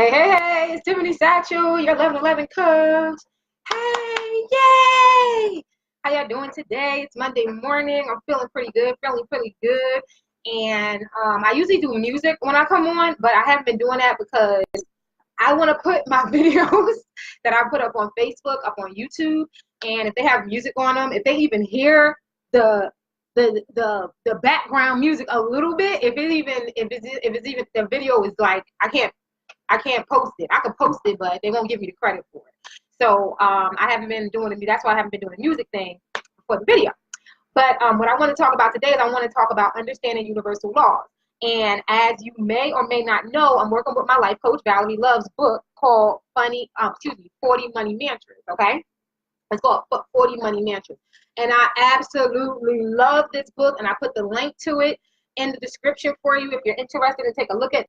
Hey, it's Tiffany Satchel, your 1111 coach. Hey, yay! How y'all doing today? It's Monday morning. I'm feeling pretty good, feeling pretty good. And I usually do music when I come on, but I haven't been doing that because I want to put my videos that I put up on Facebook, up on YouTube, and if they have music on them, if they even hear the the background music a little bit, if it's even the video is like I can't post it. I can post it, but they won't give me the credit for it. So I haven't been doing it. That's why I haven't been doing the music thing for the video. But what I want to talk about today is I want to talk about understanding universal laws. And as you may or may not know, I'm working with my life coach, Valerie Love's book called 40 Money Mantras, okay? It's called 40 Money Mantras. And I absolutely love this book, and I put the link to it in the description for you if you're interested in taking a look at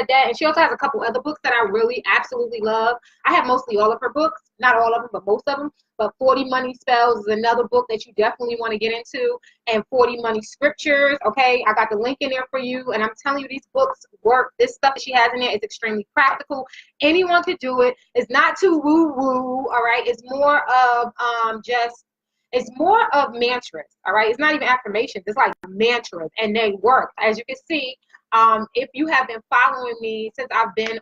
that. And she also has a couple other books that I really absolutely love. I have mostly all of her books, not all of them, but most of them. But 40 Money Spells is another book that you definitely want to get into, and 40 Money Scriptures. Okay, I got the link in there for you, and I'm telling you, these books work. This stuff that she has in there is extremely practical. Anyone could do it. It's not too woo-woo, all right? It's more of it's more of mantras, all right? It's not even affirmations. It's like mantras, and they work. As you can see, if you have been following me since I came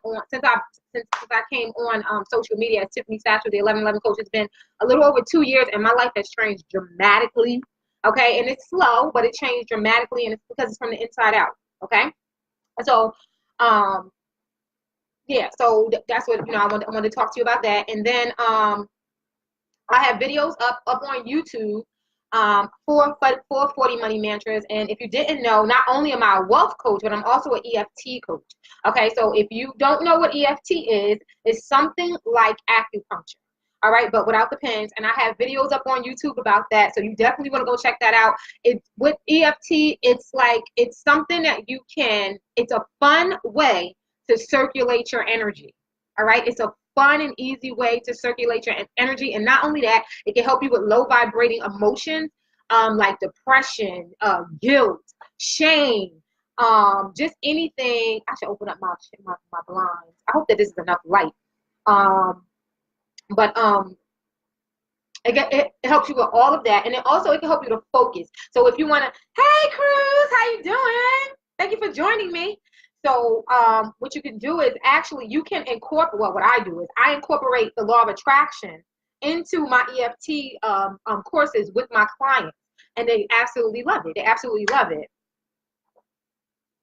on social media as Tiffany Satchel, the 1111 coach, it's been a little over 2 years, and my life has changed dramatically, okay? And it's slow, but it changed dramatically, and it's because it's from the inside out, okay? So, yeah, so that's what, I want to talk to you about that. And then I have videos up on YouTube for 40 Money Mantras. And if you didn't know, not only am I a wealth coach, but I'm also an EFT coach. Okay, so if you don't know what EFT is, it's something like acupuncture. All right, but without the pins. And I have videos up on YouTube about that, so you definitely want to go check that out. With EFT, it's something that it's a fun way to circulate your energy. All right, it's a fun and easy way to circulate your energy. And not only that, it can help you with low vibrating emotions like depression, guilt, shame, just anything. I should open up my blinds. I hope that this is enough light. But it helps you with all of that. And then also it can help you to focus. So if you want to, hey Cruz, how you doing? Thank you for joining me. So what you can do is actually you can incorporate, well, what I do is I incorporate the law of attraction into my EFT courses with my clients, and they absolutely love it. They absolutely love it.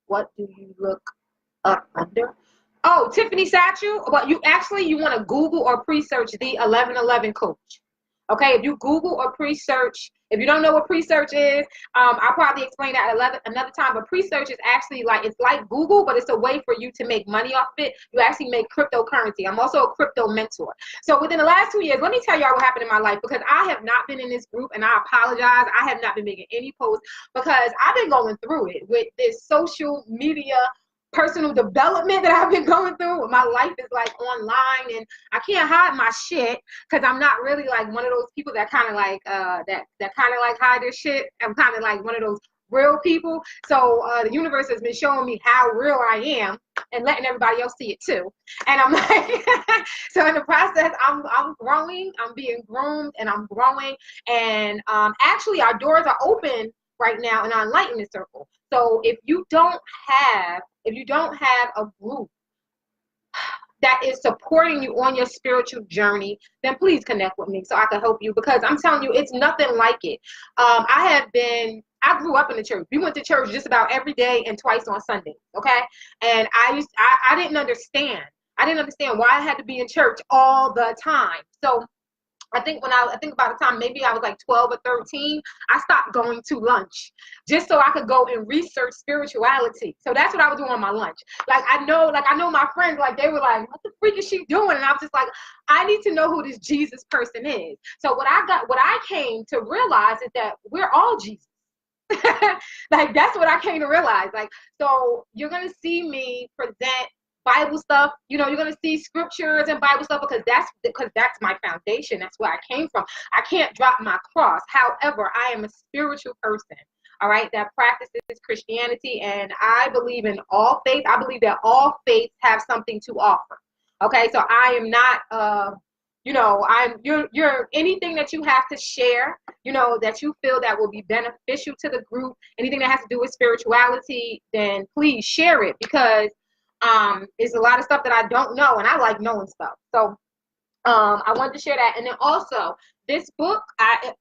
What do you look up under? Oh, Tiffany Satchel. Well, you want to Google or Presearch the 1111 coach. Okay, if you Google or Presearch, if you don't know what Presearch is, I'll probably explain that another time. But Presearch is actually it's like Google, but it's a way for you to make money off of it. You actually make cryptocurrency. I'm also a crypto mentor. So within the last 2 years, let me tell y'all what happened in my life, because I have not been in this group, and I apologize. I have not been making any posts because I've been going through it with this social media personal development that I've been going through. My life is online, and I can't hide my shit because I'm not really one of those people that kind of hide their shit. I'm kind of like one of those real people. So the universe has been showing me how real I am and letting everybody else see it too. And I'm so in the process, I'm growing, I'm being groomed, and I'm growing. And actually our doors are open right now in our enlightenment circle. So if you don't have a group that is supporting you on your spiritual journey, then please connect with me so I can help you, because I'm telling you, it's nothing like it. I grew up in the church. We went to church just about every day and twice on Sundays, okay? And I didn't understand. I didn't understand why I had to be in church all the time. So I think about the time maybe I was 12 or 13, I stopped going to lunch just so I could go and research spirituality. So that's what I was doing on my lunch. I know my friends, they were like, what the freak is she doing? And I was just like, I need to know who this Jesus person is. So what I came to realize is that we're all Jesus. That's what I came to realize. So you're going to see me present Bible stuff, you're going to see scriptures and Bible stuff because that's my foundation. That's where I came from. I can't drop my cross. However, I am a spiritual person. all right, that practices Christianity. And I believe in all faith. I believe that all faiths have something to offer. Okay, so I am not, you're anything that you have to share, that you feel that will be beneficial to the group, anything that has to do with spirituality, then please share it, because it's a lot of stuff that I don't know, and I like knowing stuff. So I wanted to share that. And then also, this book,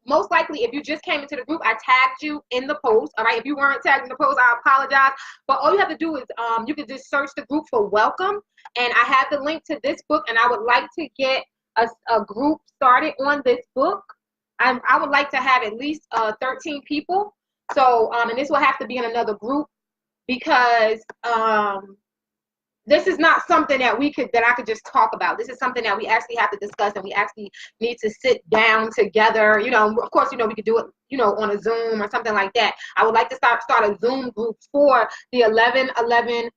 most likely, if you just came into the group, I tagged you in the post. All right, if you weren't tagged in the post, I apologize. But all you have to do is you can just search the group for Welcome, and I have the link to this book. And I would like to get a group started on this book. I would like to have at least 13 people. So and this will have to be in another group, because this is not something that I could just talk about. This is something that we actually have to discuss, and we actually need to sit down together. Of course, we could do it, on a Zoom or something like that. I would like to start a Zoom group for the 11/11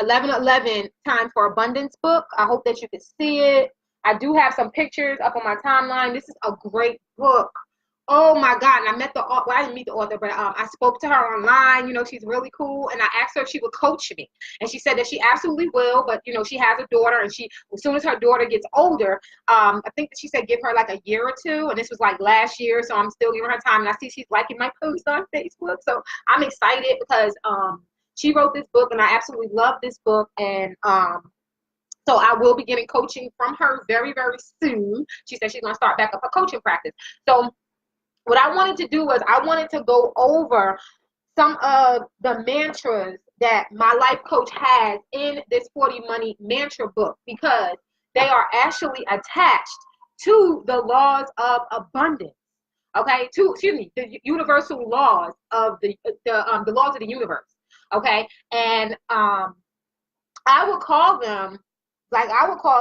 11/11 Time for Abundance book. I hope that you can see it. I do have some pictures up on my timeline. This is a great book. Oh my God. And I met I didn't meet the author, but I spoke to her online. She's really cool. And I asked her if she would coach me. And she said that she absolutely will. But, she has a daughter, and as soon as her daughter gets older, I think that she said give her like a year or two. And this was like last year. So I'm still giving her time. And I see she's liking my post on Facebook. So I'm excited, because she wrote this book, and I absolutely love this book. And so I will be getting coaching from her very, very soon. She said she's going to start back up her coaching practice. So what I wanted to do was I wanted to go over some of the mantras that my life coach has in this 40 Money Mantra book, because they are actually attached to the laws of abundance. Okay, the universal laws of the laws of the universe. Okay, and I would call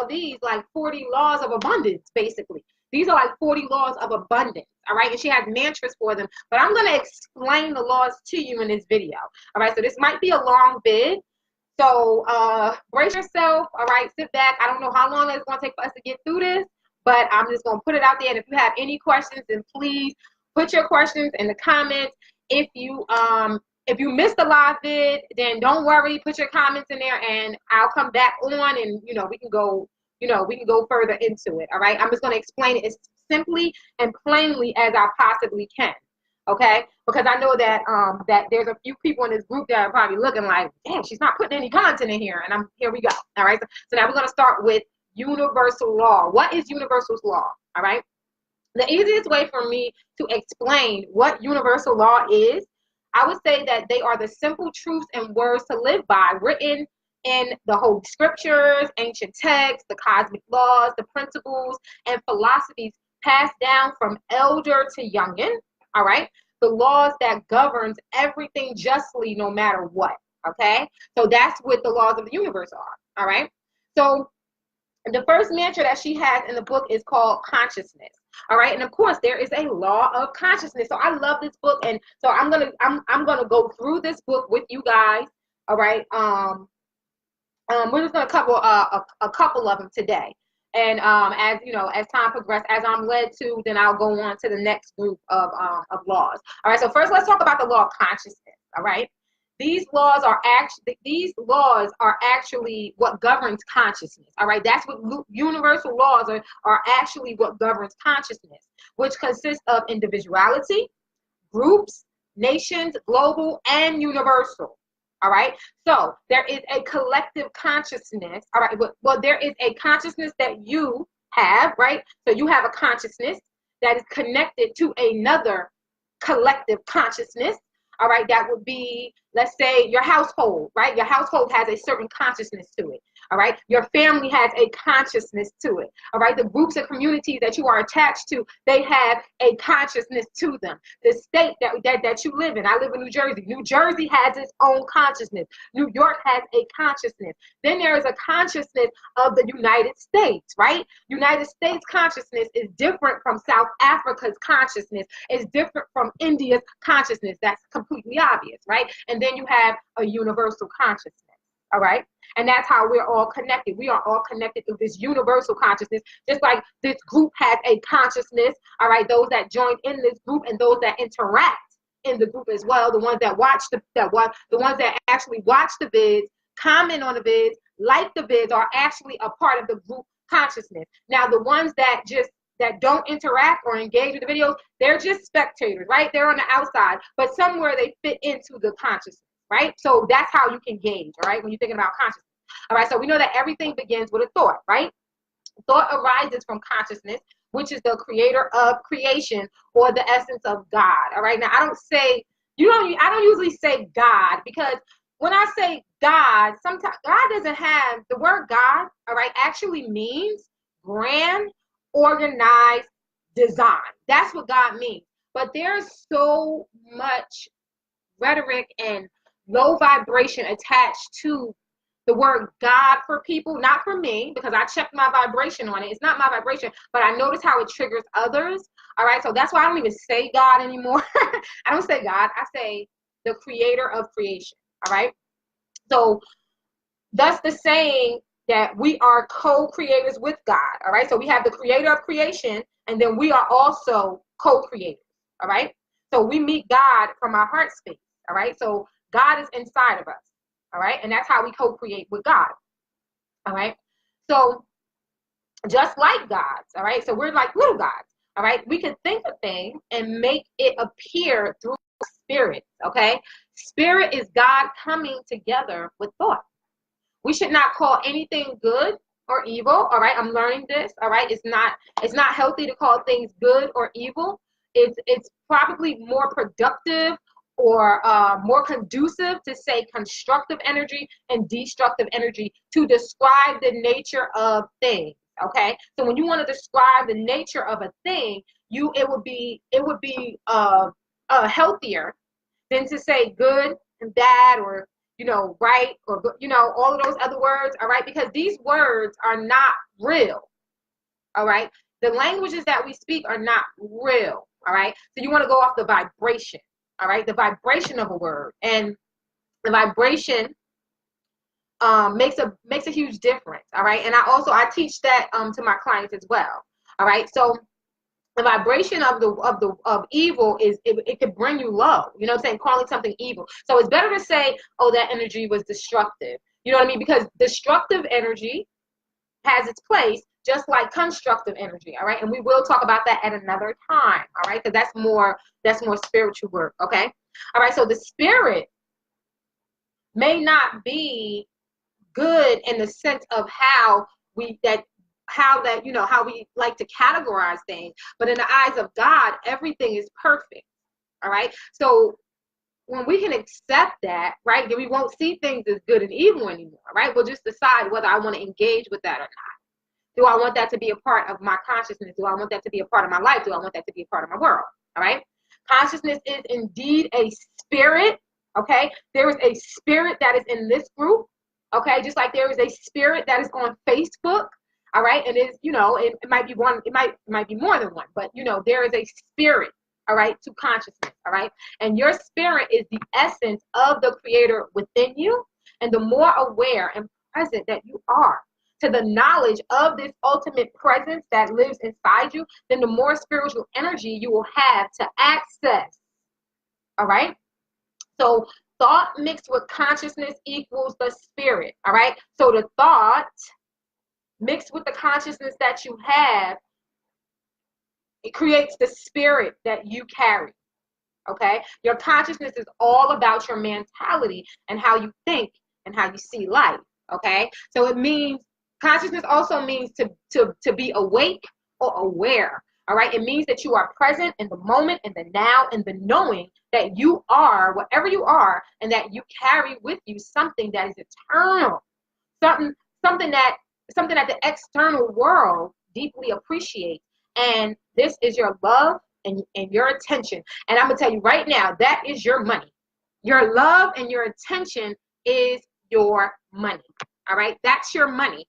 these like 40 laws of abundance, basically. These are like 40 laws of abundance, all right? And she has mantras for them, but I'm going to explain the laws to you in this video, all right? So this might be a long vid, so brace yourself, all right? Sit back. I don't know how long it's going to take for us to get through this, but I'm just going to put it out there. And if you have any questions, then please put your questions in the comments. If you missed the live vid, then don't worry. Put your comments in there, and I'll come back on, and we can go further into it. All right. I'm just going to explain it as simply and plainly as I possibly can. Okay. Because I know that that there's a few people in this group that are probably looking like, damn, she's not putting any content in here. And here we go. All right. So now we're going to start with universal law. What is universal law? All right. The easiest way for me to explain what universal law is, I would say that they are the simple truths and words to live by, written in the Holy Scriptures, ancient texts, the cosmic laws, the principles and philosophies passed down from elder to youngin. All right, the laws that governs everything justly, no matter what. Okay, so that's what the laws of the universe are. All right, so the first mantra that she has in the book is called consciousness. All right, and of course there is a law of consciousness. So I love this book, and so I'm gonna go through this book with you guys. All right, we're just gonna cover a couple of them today, and as time progresses, as I'm led to, then I'll go on to the next group of laws. All right, so first let's talk about the law of consciousness. All right, these laws are actually what governs consciousness. All right, that's what universal laws are actually what governs consciousness, which consists of individuality, groups, nations, global, and universal. All right, so there is a collective consciousness. All right, well, there is a consciousness that you have, right? So you have a consciousness that is connected to another collective consciousness. All right, that would be, let's say, your household, right? Your household has a certain consciousness to it. All right, your family has a consciousness to it. All right, the groups and communities that you are attached to, they have a consciousness to them. The state that you live in, I live in New Jersey. New Jersey has its own consciousness. New York has a consciousness. Then there is a consciousness of the United States, right? United States consciousness is different from South Africa's consciousness. It's different from India's consciousness. That's completely obvious, right? And then you have a universal consciousness. All right. And that's how we're all connected. We are all connected through this universal consciousness, just like this group has a consciousness. All right. Those that join in this group and those that interact in the group as well. The ones that watch the ones that actually watch the vids, comment on the vids, like the vids, are actually a part of the group consciousness. Now, the ones that don't interact or engage with the videos, they're just spectators, right? They're on the outside, but somewhere they fit into the consciousness, right? So that's how you can gauge, all right, when you're thinking about consciousness. All right, so we know that everything begins with a thought, right? Thought arises from consciousness, which is the creator of creation or the essence of God. All right, now I don't usually say God, because when I say God, sometimes God doesn't have the word God, all right, actually means grand, organized design. That's what God means. But there's so much rhetoric and low vibration attached to the word God for people, not for me, because I checked my vibration on it. It's not my vibration, but I notice how it triggers others. All right, so that's why I don't even say God anymore. I don't say God. I say the creator of creation. All right, so thus the saying that we are co-creators with God. All right, so we have the creator of creation, and then we are also co-creators. All right, so we meet God from our heart space. All right, so God is inside of us. All right, and that's how we co-create with God. All right, so just like gods. All right, so we're like little gods. All right, we can think a thing and make it appear through spirit. Okay, spirit is God coming together with thought. We should not call anything good or evil. All right, I'm learning this. All right, it's not healthy to call things good or evil. It's probably more productive or more conducive to say constructive energy and destructive energy to describe the nature of things. Okay, so when you want to describe the nature of a thing, it would be healthier than to say good and bad, or right, or all of those other words. All right, because these words are not real. All right, the languages that we speak are not real. All right, so you want to go off the vibration. All right, the vibration of a word, and the vibration makes a huge difference. All right, and I teach that to my clients as well. All right, so the vibration of evil is it could bring you low. You know what I'm saying? Calling something evil. So it's better to say, oh, that energy was destructive. You know what I mean? Because destructive energy has its place, just like constructive energy. All right, and we will talk about that at another time. All right, because that's more spiritual work. Okay, all right. So the spirit may not be good in the sense of how we like to categorize things, but in the eyes of God, everything is perfect. All right, so when we can accept that, right, then we won't see things as good and evil anymore. Right, we'll just decide whether I want to engage with that or not. Do I want that to be a part of my consciousness? Do I want that to be a part of my life? Do I want that to be a part of my world? All right, consciousness is indeed a spirit. Okay, there is a spirit that is in this group. Okay, just like there is a spirit that is on Facebook. All right, and it's, it might be one, it might be more than one, but there is a spirit, all right, to consciousness. All right, and your spirit is the essence of the creator within you, and the more aware and present that you are to the knowledge of this ultimate presence that lives inside you, then the more spiritual energy you will have to access. All right, so thought mixed with consciousness equals the spirit. All right, so the thought mixed with the consciousness that you have, it creates the spirit that you carry. Okay, your consciousness is all about your mentality and how you think and how you see life. Okay, so it means consciousness also means to be awake or aware. All right, it means that you are present in the moment, in the now, in the knowing that you are whatever you are, and that you carry with you something that is eternal, something that the external world deeply appreciates. And this is your love and your attention. And I'm gonna tell you right now, that is your money. Your love and your attention is your money. All right, that's your money.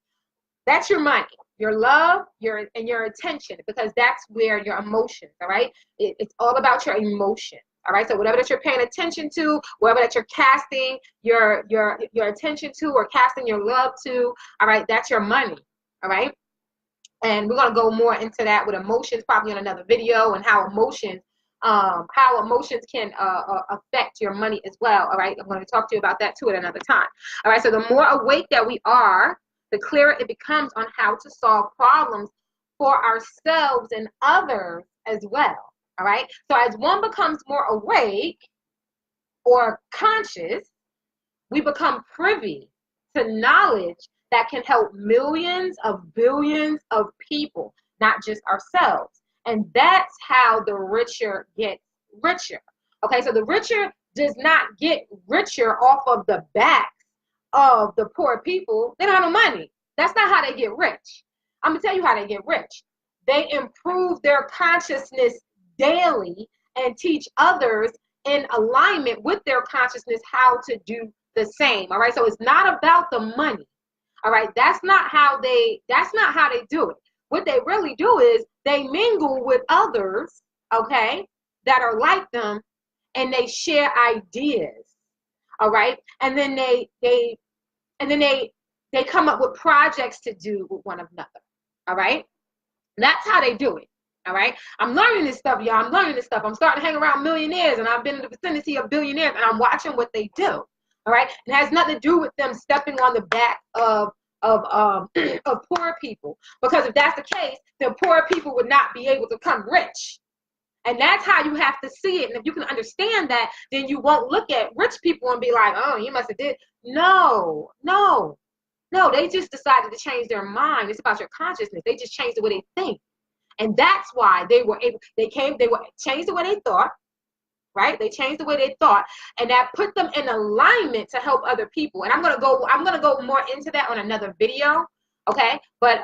That's your money. Your love, your attention, because that's where your emotions. All right, it's all about your emotion. All right, so whatever that you're paying attention to, whatever that you're casting your attention to or casting your love to, all right, that's your money. All right, and we're gonna go more into that with emotions probably in another video, and how emotions can affect your money as well. All right, I'm going to talk to you about that too at another time. All right, so the more awake that we are, the clearer it becomes on how to solve problems for ourselves and others as well. All right, so as one becomes more awake or conscious, we become privy to knowledge that can help millions of billions of people, not just ourselves. And that's how the richer get richer. Okay, so the richer does not get richer off of the backs of the poor people. They don't have no money. That's not how they get rich. I'm going to tell you how they get rich. They improve their consciousness daily and teach others in alignment with their consciousness how to do the same. All right, so it's not about the money. All right, that's not how they do it. What they really do is they mingle with others, okay, that are like them, and they share ideas. All right, and then they come up with projects to do with one another. All right, that's how they do it. All right, I'm learning this stuff, y'all. I'm learning this stuff. I'm starting to hang around millionaires, and I've been in the vicinity of billionaires, and I'm watching what they do. All right, it has nothing to do with them stepping on the back of poor people, because if that's the case, then poor people would not be able to become rich. And that's how you have to see it. And if you can understand that, then you won't look at rich people and be like, oh, you must have did. No, they just decided to change their mind. It's about your consciousness. They just changed the way they think. And that's why they were changed the way they thought. Right? They changed the way they thought, and that put them in alignment to help other people. And I'm gonna go more into that on another video. Okay, but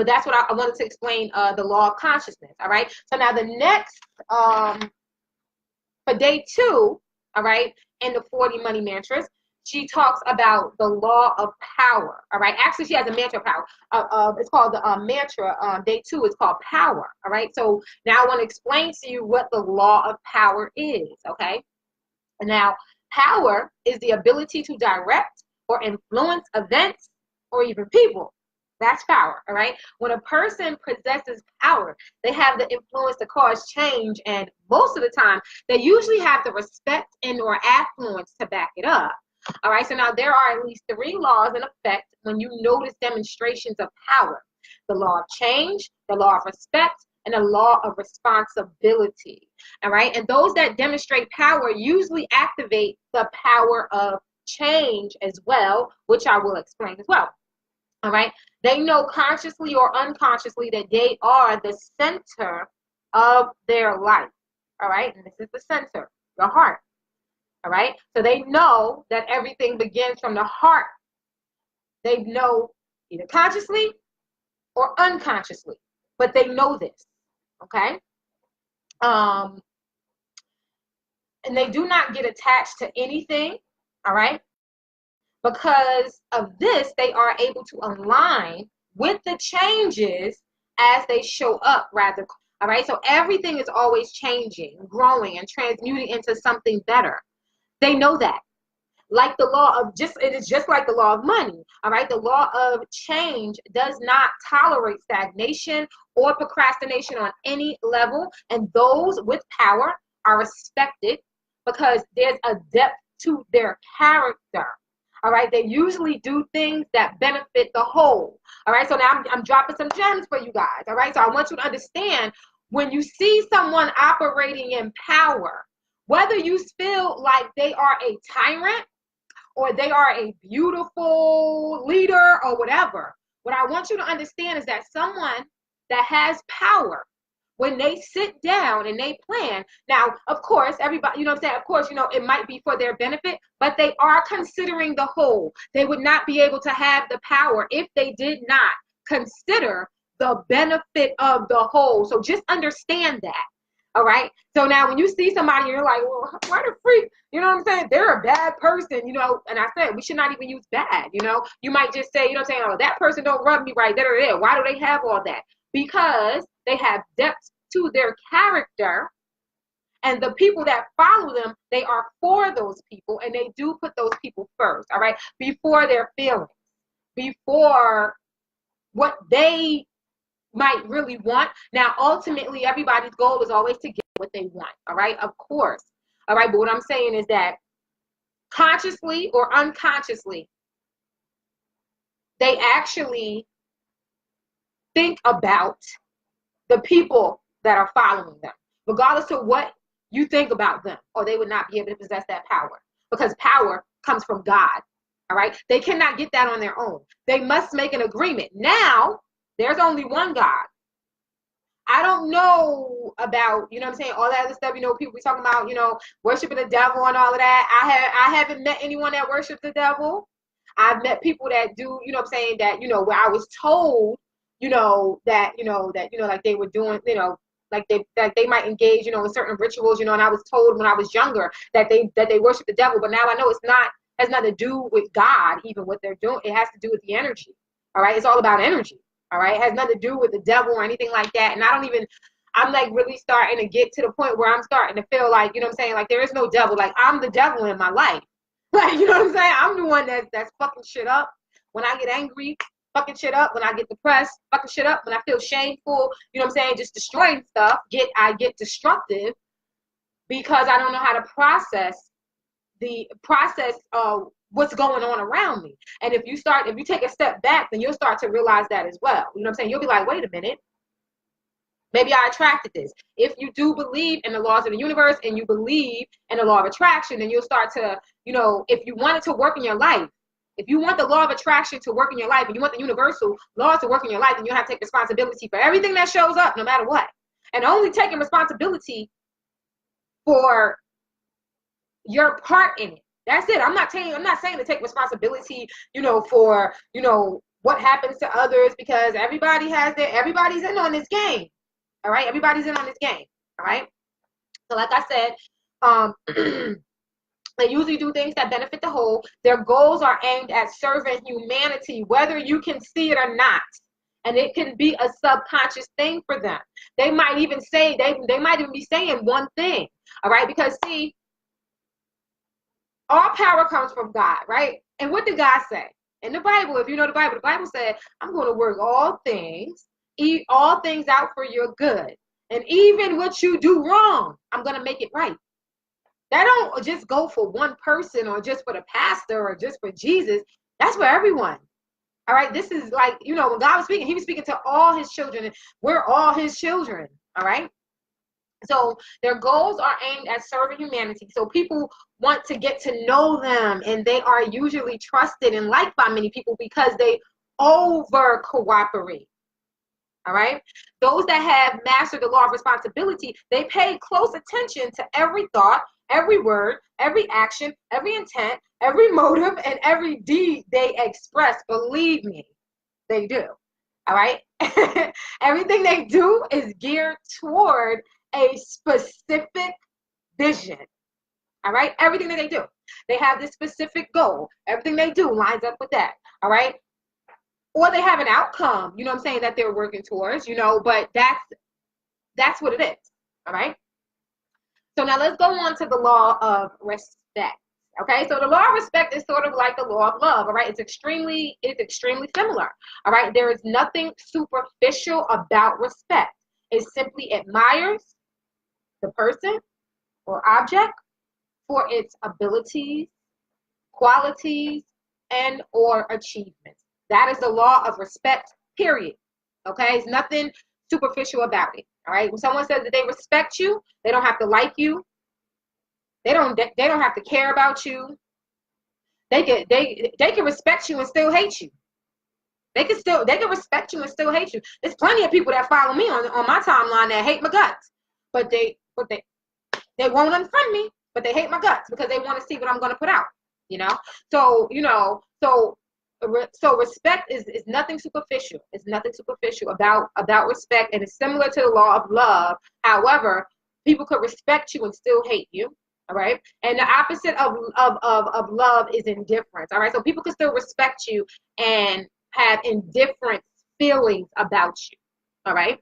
that's what I wanted to explain, the law of consciousness. All right, so now the next for day 2, all right, in the 40 money mantras, she talks about the law of power. All right, actually she has a mantra power. It's called the mantra. Day 2 is called power. All right, so now I want to explain to you what the law of power is. Okay, and now power is the ability to direct or influence events or even people. That's power. All right, when a person possesses power, they have the influence to cause change, and most of the time they usually have the respect and or affluence to back it up. All right, so now there are at least 3 laws in effect when you notice demonstrations of power: the law of change, the law of respect, and the law of responsibility. All right, and those that demonstrate power usually activate the power of change as well, which I will explain as well. All right, they know consciously or unconsciously that they are the center of their life. All right, and this is the center, your heart. All right, so they know that everything begins from the heart. They know either consciously or unconsciously, but they know this. Okay, and they do not get attached to anything. All right, because of this, they are able to align with the changes as they show up rather. All right, so everything is always changing, growing, and transmuting into something better. They know that. Like the law of it is just like the law of money. All right, the law of change does not tolerate stagnation or procrastination on any level, and those with power are respected because there's a depth to their character. All right, they usually do things that benefit the whole. All right, so now I'm dropping some gems for you guys. All right, so I want you to understand, when you see someone operating in power, whether you feel like they are a tyrant or they are a beautiful leader or whatever, what I want you to understand is that someone that has power, when they sit down and they plan, now, of course, everybody, you know what I'm saying? Of course, you know, it might be for their benefit, but they are considering the whole. They would not be able to have the power if they did not consider the benefit of the whole. So just understand that. All right. So now when you see somebody, you're like, well, what a freak. You know what I'm saying? They're a bad person, you know. And I said, we should not even use bad, you know. You might just say, you know what I'm saying? Oh, that person don't rub me right. There. Why do they have all that? Because they have depth to their character, And the people that follow them, they are for those people, and they do put those people first, all right, before their feelings, before what they might really want. Now, ultimately, everybody's goal is always to get what they want, all right, of course, all right, but what I'm saying is that consciously or unconsciously, they actually think about the people that are following them, regardless of what you think about them, or they would not be able to possess that power, because power comes from God, all right? They cannot get that on their own. They must make an agreement. Now, there's only one God. I don't know about, you know what I'm saying, all that other stuff, you know, people be talking about, you know, worshiping the devil and all of that. I haven't met anyone that worships the devil. I've met people that do, you know what I'm saying, that, you know, where I was told, like they were doing, like they might engage, in certain rituals, and I was told when I was younger that they worship the devil, but now I know has nothing to do with God, even what they're doing. It has to do with the energy. All right. It's all about energy. All right. It has nothing to do with the devil or anything like that. And I'm like really starting to get to the point where I'm starting to feel like, like there is no devil. Like I'm the devil in my life. Like, you know what I'm saying? I'm the one that's fucking shit up. When I get angry, fucking shit up. When I get depressed, fucking shit up. When I feel shameful, just destroying stuff. I get destructive because I don't know how to process what's going on around me. And if you take a step back, then you'll start to realize that as well. You know what I'm saying? You'll be like, wait a minute. Maybe I attracted this. If you do believe in the laws of the universe and you believe in the law of attraction, then you'll start to, if you want it to work in your life, if you want the law of attraction to work in your life and you want the universal laws to work in your life, then you have to take responsibility for everything that shows up, no matter what. And only taking responsibility for your part in it. That's it. I'm not saying to take responsibility, for, what happens to others, because everybody's in on this game. All right. Everybody's in on this game. All right. So like I said, they usually do things that benefit the whole. Their goals are aimed at serving humanity, whether you can see it or not. And it can be a subconscious thing for them. They might even say, they might even be saying one thing. All right. Because see, all power comes from God, right? And what did God say? In the Bible, if you know the Bible said, I'm going to work all things out for your good. And even what you do wrong, I'm going to make it right. That don't just go for one person or just for the pastor or just for Jesus. That's for everyone. All right. This is like, when God was speaking, he was speaking to all his children. We're all his children. All right. So their goals are aimed at serving humanity. So people want to get to know them, and they are usually trusted and liked by many people because they over cooperate. All right. Those that have mastered the law of responsibility, they pay close attention to every thought, every word, every action, every intent, every motive, and every deed they express. Believe me, they do. All right. Everything they do is geared toward a specific vision. All right. Everything that they do, they have this specific goal. Everything they do lines up with that. All right. Or they have an outcome, that they're working towards, but that's what it is. All right. So now let's go on to the law of respect. Okay. So the law of respect is sort of like the law of love. All right. It's extremely similar. All right. There is nothing superficial about respect. It simply admires the person or object for its abilities, qualities, and or achievements. That is the law of respect, period. Okay? It's nothing superficial about it. All right? When someone says that they respect you, they don't have to like you. They don't have to care about you. They can respect you and still hate you. They can respect you and still hate you. There's plenty of people that follow me on my timeline that hate my guts. But they won't unfriend me, but they hate my guts because they want to see what I'm going to put out, So respect is nothing superficial. It's nothing superficial about respect, and it's similar to the law of love. However, people could respect you and still hate you. All right. And the opposite of love is indifference. All right. So people can still respect you and have indifferent feelings about you. All right.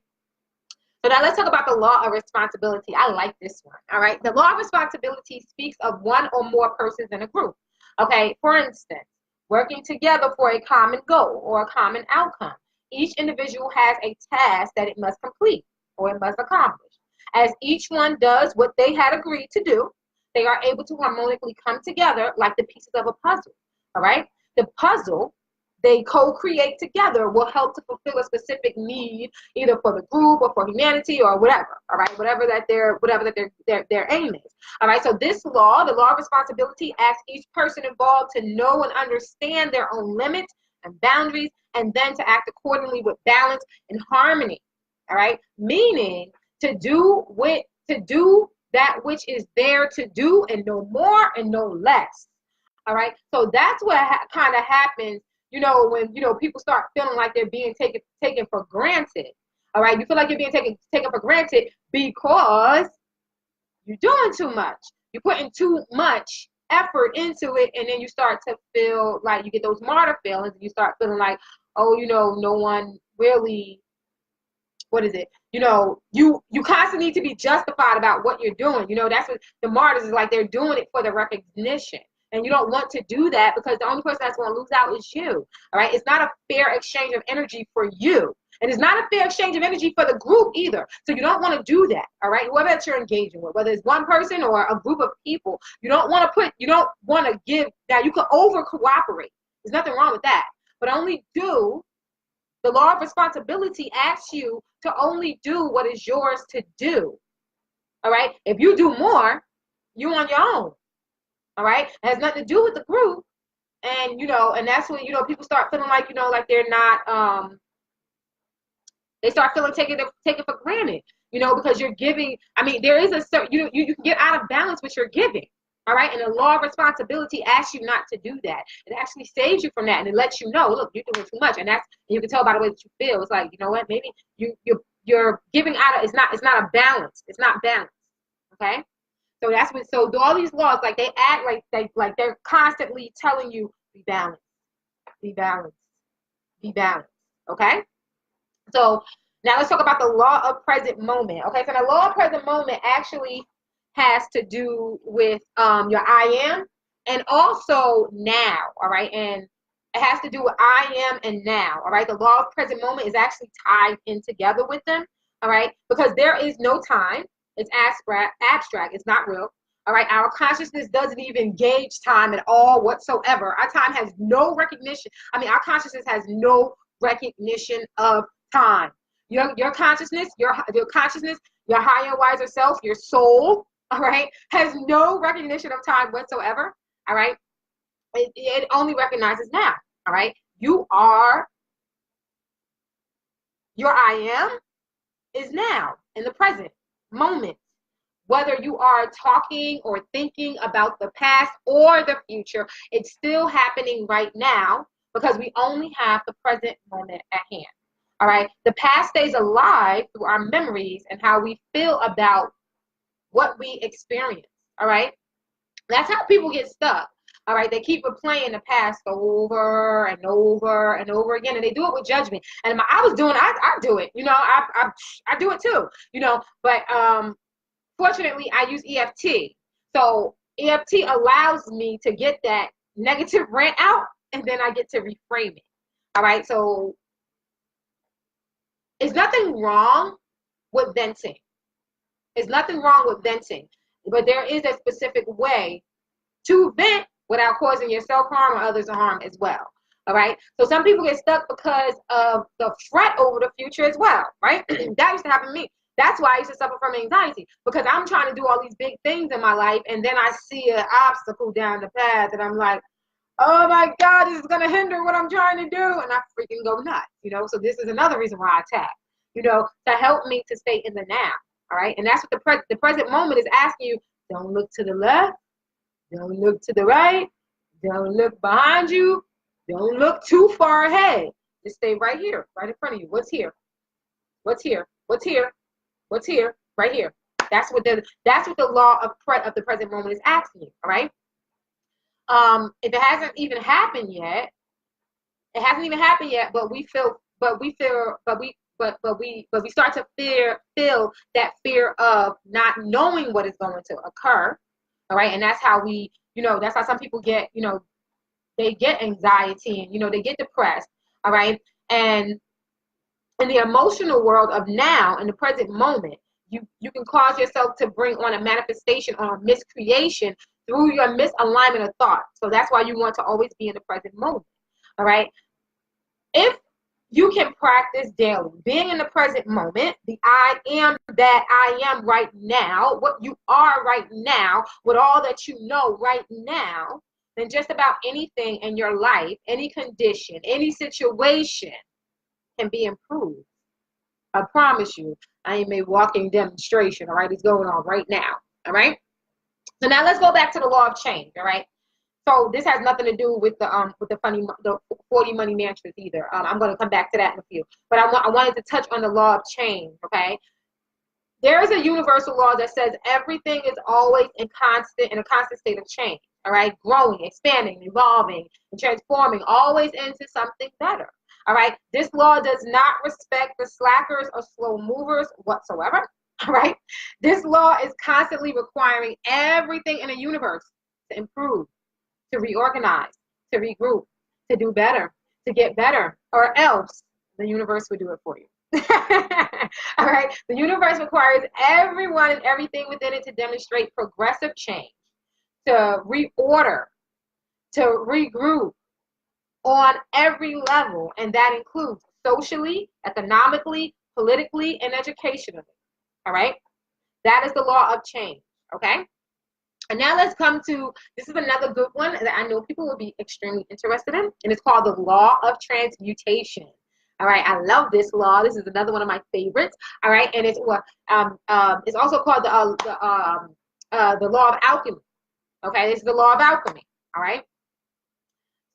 So now let's talk about the law of responsibility. I like this one. All right. The law of responsibility speaks of one or more persons in a group. Okay. For instance, working together for a common goal or a common outcome. Each individual has a task that it must complete or it must accomplish. As each one does what they had agreed to do, they are able to harmonically come together like the pieces of a puzzle. All right. The puzzle they co-create together will help to fulfill a specific need, either for the group or for humanity or whatever. All right, whatever that their aim is. All right, so this law, the law of responsibility, asks each person involved to know and understand their own limits and boundaries, and then to act accordingly with balance and harmony. All right, meaning to do that which is there to do, and no more and no less. All right, so that's what kind of happens. When people start feeling like they're being taken for granted. All right, you feel like you're being taken for granted because you're doing too much. You're putting too much effort into it, and then you start to feel like you get those martyr feelings. And you start feeling like, oh, no one really. What is it? You constantly need to be justified about what you're doing. That's what the martyrs is like. They're doing it for the recognition. And you don't want to do that because the only person that's going to lose out is you. All right. It's not a fair exchange of energy for you. And it's not a fair exchange of energy for the group either. So you don't want to do that. All right. Whoever that you're engaging with, whether it's one person or a group of people, you don't want to give. Now you can over cooperate. There's nothing wrong with that. But the law of responsibility asks you to only do what is yours to do. All right. If you do more, you're on your own. All right, it has nothing to do with the group, and and that's when people start feeling like like they're not. They start feeling taken for granted, because you're giving. I mean, there is a certain you can get out of balance with your giving. All right, and the law of responsibility asks you not to do that. It actually saves you from that, and it lets you know, look, you're doing too much, and you can tell by the way that you feel. It's like, what, maybe you're giving out of. It's not a balance. It's not balanced. Okay. So all these laws, like they act like they're constantly telling you, be balanced, be balanced, be balanced. Okay. So now let's talk about the law of present moment. Okay. So the law of present moment actually has to do with your I am and also now. All right. And it has to do with I am and now. All right. The law of present moment is actually tied in together with them. All right. Because there is no time. It's abstract. It's not real. All right. Our consciousness doesn't even gauge time at all whatsoever. Our time has no recognition. Our consciousness has no recognition of time. Your consciousness, your consciousness, your higher and wiser self, your soul, all right, has no recognition of time whatsoever. All right. It only recognizes now. All right. Your I am is now in the present moment, whether you are talking or thinking about the past or the future, it's still happening right now because we only have the present moment at hand. All right. The past stays alive through our memories and how we feel about what we experience. All right. That's how people get stuck. All right. They keep replaying the past over and over and over again, and they do it with judgment. And I do it. I do it too. But fortunately, I use EFT. So EFT allows me to get that negative rant out, and then I get to reframe it. All right. So there's nothing wrong with venting. There's nothing wrong with venting, but there is a specific way to vent without causing yourself harm or others harm as well. All right. So some people get stuck because of the fret over the future as well. Right. That used to happen to me. That's why I used to suffer from anxiety, because I'm trying to do all these big things in my life, and then I see an obstacle down the path, and I'm like, oh my God, this is going to hinder what I'm trying to do, and I freaking go nuts, So this is another reason why I attack, to help me to stay in the now, all right? And that's what the present moment is asking you. Don't look to the left. Don't look to the right. Don't look behind you. Don't look too far ahead. Just stay right here, right in front of you. What's here? What's here? What's here? What's here? Right here. That's what the law of the present moment is asking you. All right. If it hasn't even happened yet, but we start to feel that fear of not knowing what is going to occur. All right, and that's how we, that's how some people get, they get anxiety and they get depressed. All right, and in the emotional world of now, in the present moment, you can cause yourself to bring on a manifestation or a miscreation through your misalignment of thought. So that's why you want to always be in the present moment. All right. If you can practice daily, being in the present moment, the I am that I am right now, what you are right now, with all that you know right now, then just about anything in your life, any condition, any situation can be improved. I promise you, I am a walking demonstration. All right, it's going on right now. All right. So now let's go back to the law of change. All right. So this has nothing to do with the 40 money mantras either. I'm going to come back to that in a few. But I wanted to touch on the law of change. Okay. There is a universal law that says everything is always in a constant state of change. All right, growing, expanding, evolving, and transforming, always into something better. All right, this law does not respect the slackers or slow movers whatsoever. All right, this law is constantly requiring everything in the universe to improve, to reorganize, to regroup, to do better, to get better, or else the universe would do it for you. All right, the universe requires everyone and everything within it to demonstrate progressive change, to reorder, to regroup on every level, and that includes socially, economically, politically, and educationally. All right, that is the law of change. Okay, and now let's come to, this is another good one that I know people will be extremely interested in, and it's called the Law of Transmutation. All right, I love this law. This is another one of my favorites. All right, and it's also called the Law of Alchemy. Okay, this is the Law of Alchemy. All right.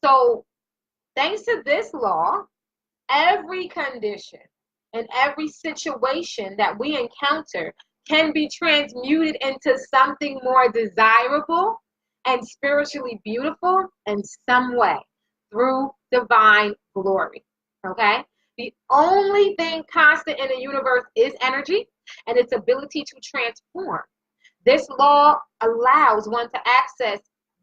So thanks to this law, every condition and every situation that we encounter can be transmuted into something more desirable and spiritually beautiful in some way through divine glory. Okay? The only thing constant in the universe is energy and its ability to transform. This law allows one to access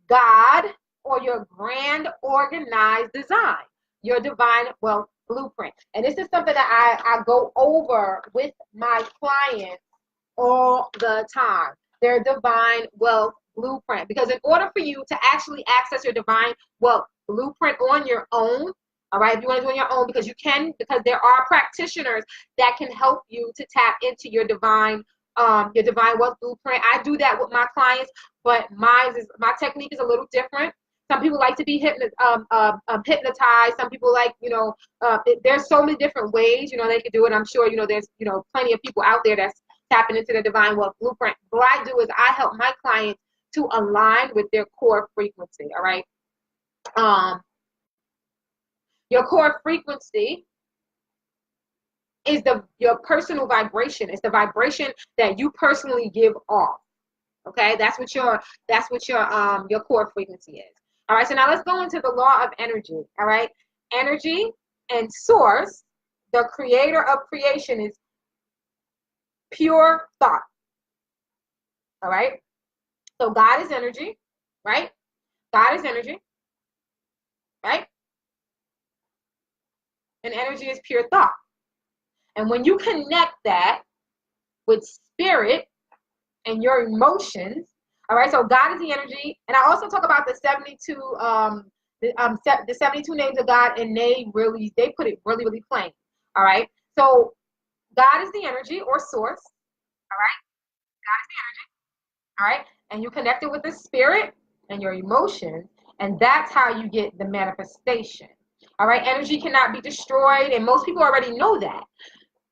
God or your grand organized design, your divine wealth blueprint. And this is something that I go over with my clients all the time, their divine wealth blueprint. Because in order for you to actually access your divine wealth blueprint on your own, all right, if you want to do it on your own, because there are practitioners that can help you to tap into your divine wealth blueprint. I do that with my clients, but my technique is a little different. Some people like to be hypnotized. Some people like, there's so many different ways, they could do it. I'm sure, there's, plenty of people out there that's tapping into the divine wealth blueprint. What I do is I help my clients to align with their core frequency. All right. Your core frequency is your personal vibration. It's the vibration that you personally give off. Okay, that's what your core frequency is. All right, so now let's go into the law of energy. All right, energy and source, the creator of creation, is pure thought. All right, so God is energy, right? God is energy, right? And energy is pure thought. And when you connect that with spirit and your emotions, all right, so God is the energy. And I also talk about the 72 names of God, and they put it really, really plain. All right, so God is the energy or source. All right, God is the energy. All right, and you connect it with the spirit and your emotions, and that's how you get the manifestation. All right, energy cannot be destroyed, and most people already know that.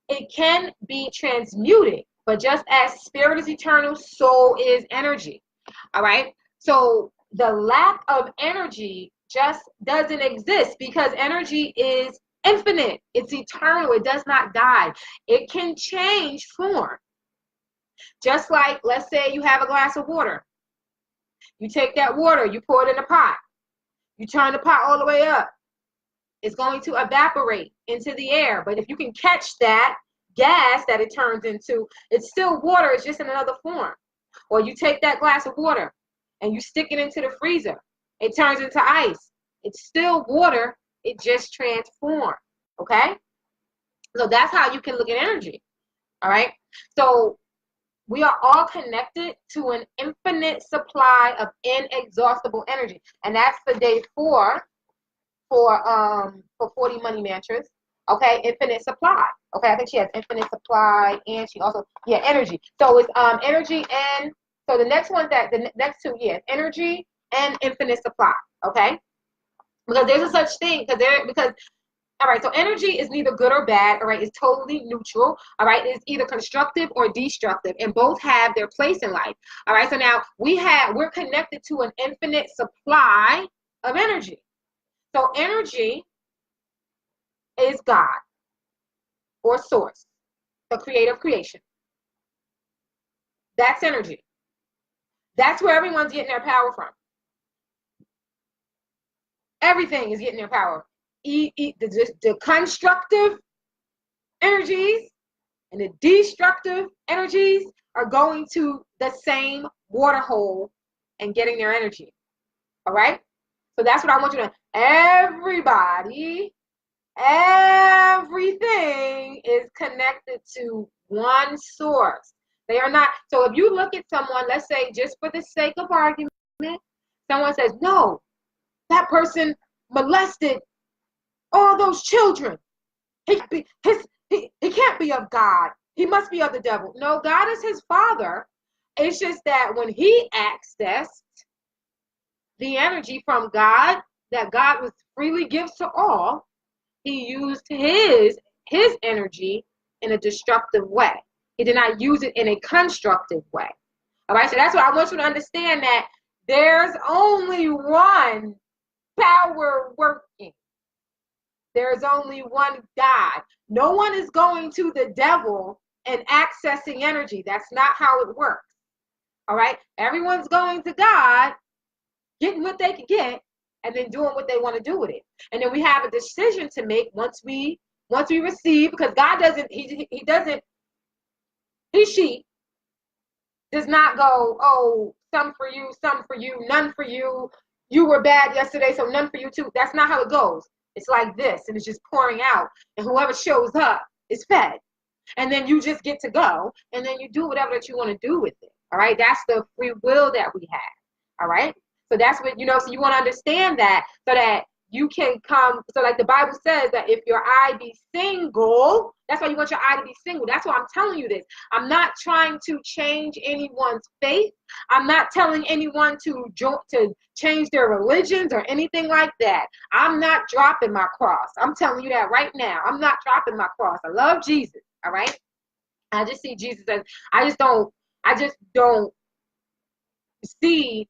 It can be transmuted, but just as spirit is eternal, so is energy. All right, so the lack of energy just doesn't exist because energy is infinite. It's eternal. It does not die. It can change form. Just like, let's say you have a glass of water. You take that water, you pour it in a pot. You turn the pot all the way up. it's going to evaporate into the air. But if you can catch that gas that it turns into, it's still water, it's just in another form. Or you take that glass of water and you stick it into the freezer, it turns into ice. It's still water, it just transformed. Okay? So that's how you can look at energy. All right? So we are all connected to an infinite supply of inexhaustible energy. And that's the day 4 for 40 money mantras. Okay, infinite supply. Okay, I think she has infinite supply, and she also, yeah, energy. So it's energy, and so the next one, that the next two, yeah, energy and infinite supply. Okay, because there's a such thing, because all right, so energy is neither good or bad. All right, it's totally neutral. All right, it's either constructive or destructive, and both have their place in life. All right, so now we're connected to an infinite supply of energy. So energy is God or source, the creator of creation. That's energy. That's where everyone's getting their power from. Everything is getting their power. The constructive energies and the destructive energies are going to the same water hole and getting their energy. All right? So that's what I want you to know. Everything is connected to one source. They are not. So if you look at someone, let's say just for the sake of argument, someone says, no, that person molested all those children. He can't be of God. He must be of the devil. No, God is his father. It's just that when he accessed the energy from God that God was freely gives to all, he used his energy in a destructive way. He did not use it in a constructive way. All right, so that's why I want you to understand that there's only one power working. There's only one God. No one is going to the devil and accessing energy. That's not how it works. All right, everyone's going to God, getting what they can get, and then doing what they want to do with it. And then we have a decision to make once we receive, because God doesn't, he does not go, oh, some for you, none for you. You were bad yesterday, so none for you too. That's not how it goes. It's like this, and it's just pouring out, and whoever shows up is fed. And then you just get to go, and then you do whatever that you want to do with it. All right, that's the free will that we have. All right, so that's what, so you want to understand that, so that you can come, so like the Bible says that if your eye be single, that's why you want your eye to be single. That's why I'm telling you this. I'm not trying to change anyone's faith. I'm not telling anyone to change their religions or anything like that. I'm not dropping my cross. I'm telling you that right now. I'm not dropping my cross. I love Jesus. All right. I just see Jesus as, I just don't see